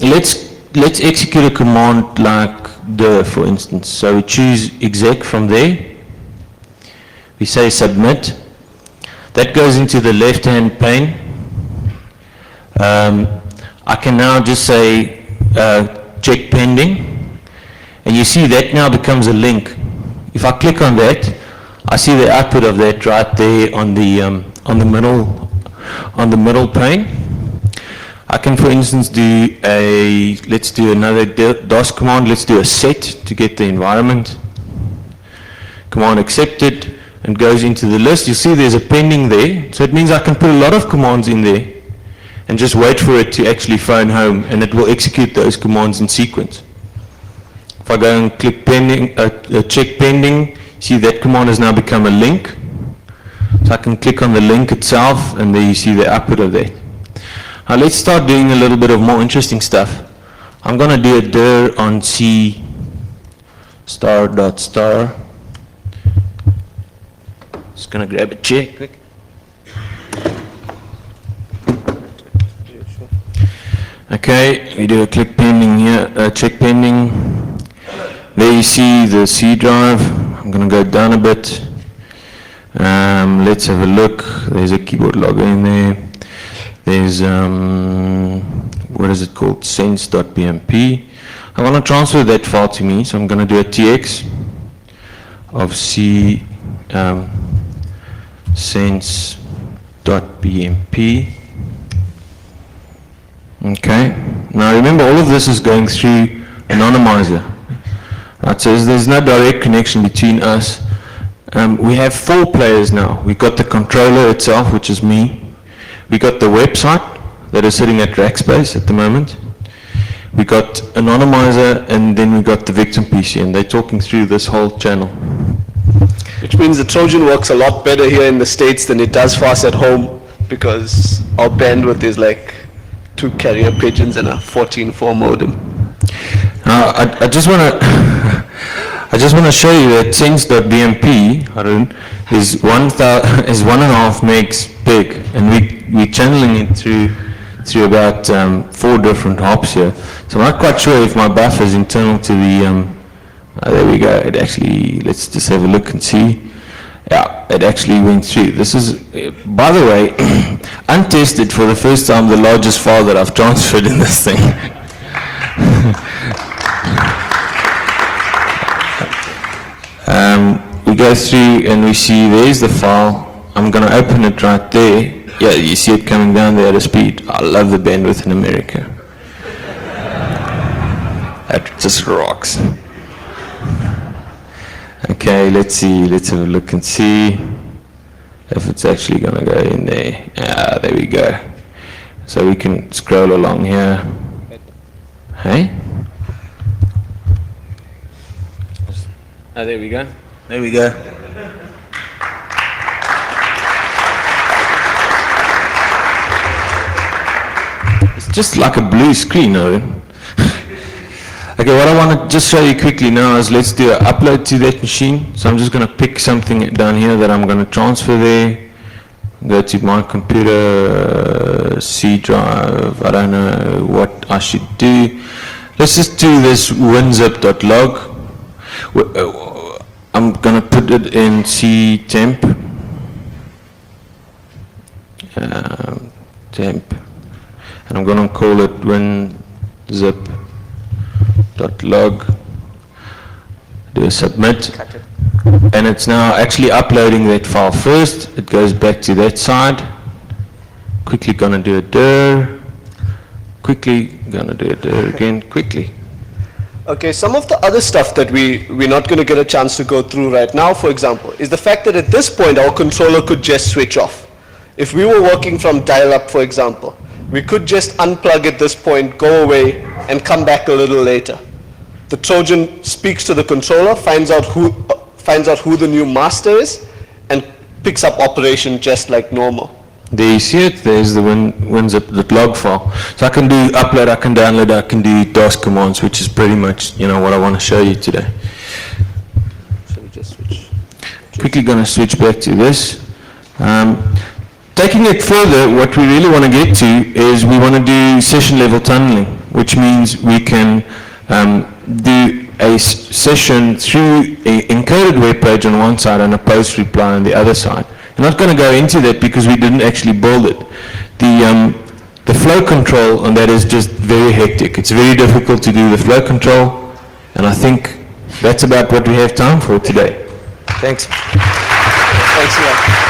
let's execute a command like dir, for instance. So we choose exec from there. We say submit. That goes into the left-hand pane. I can now just say check pending, and you see that now becomes a link. If I click on that, I see the output of that right there on the middle pane. I can, for instance, let's do another DOS command. Let's do a set to get the environment. Command accepted and goes into the list. You see there's a pending there, so it means I can put a lot of commands in there and just wait for it to actually phone home, and it will execute those commands in sequence. If I go and click pending, check pending, see that command has now become a link. So I can click on the link itself, and there you see the output of that. Now let's start doing a little bit of more interesting stuff. I'm going to do a dir on C star. Just going to grab a chair quick. Okay, we do a click pending here, check pending. There you see the C drive. I'm going to go down a bit. Let's have a look. There's a keyboard logger in there. There's, what is it called? sense.bmp. I want to transfer that file to me, so I'm going to do a tx of C sense.bmp. Okay, now remember all of this is going through anonymizer. Right, so there's no direct connection between us. We have 4 players now. We've got the controller itself, which is me. We got the website that is sitting at Rackspace at the moment. We got anonymizer, and then we got the victim PC, and they're talking through this whole channel. Which means the Trojan works a lot better here in the States than it does for us at home, because our bandwidth is like 2 carrier pigeons and a 14.4 modem. I just want to show you that sense.bmp, Haroon, is 1.5 megs big, and we're channeling it through about 4 different hops here. So I'm not quite sure if my buffer is internal to the. There we go. It actually, let's just have a look and see. Yeah, it actually went through. This is, by the way, untested for the first time, the largest file that I've transferred in this thing. We go through and we see there's the file. I'm going to open it right there. Yeah, you see it coming down there at a speed. I love the bandwidth in America. That just rocks. Okay, let's see. Let's have a look and see if it's actually going to go in there. Ah, there we go. So we can scroll along here. Hey? Oh, there we go. There we go. It's just like a blue screen, Haroon. Okay, what I want to just show you quickly now is let's do an upload to that machine. So I'm just going to pick something down here that I'm going to transfer there. Go to my computer, C drive, I don't know what I should do. Let's just do this winzip.log. I'm going to put it in C temp. Temp. And I'm going to call it winzip.log. Do a submit. And it's now actually uploading that file first. It goes back to that side. Quickly going to do a dir. Quickly going to do a dir again. Quickly. Okay, some of the other stuff that we're not going to get a chance to go through right now, for example, is the fact that at this point our controller could just switch off. If we were working from dial-up, for example, we could just unplug at this point, go away, and come back a little later. The Trojan speaks to the controller, finds out who the new master is, and picks up operation just like normal. There you see it, there's the winzip.log file. So I can do upload, I can download, I can do DOS commands, which is pretty much, what I want to show you today. So we just switch. Quickly going to switch back to this. Taking it further, what we really want to get to is we want to do session level tunneling, which means we can do a session through an encoded web page on one side and a post reply on the other side. I'm not going to go into that because we didn't actually build it. The flow control on that is just very hectic. It's very difficult to do the flow control, and I think that's about what we have time for today. Thanks. Thanks a lot.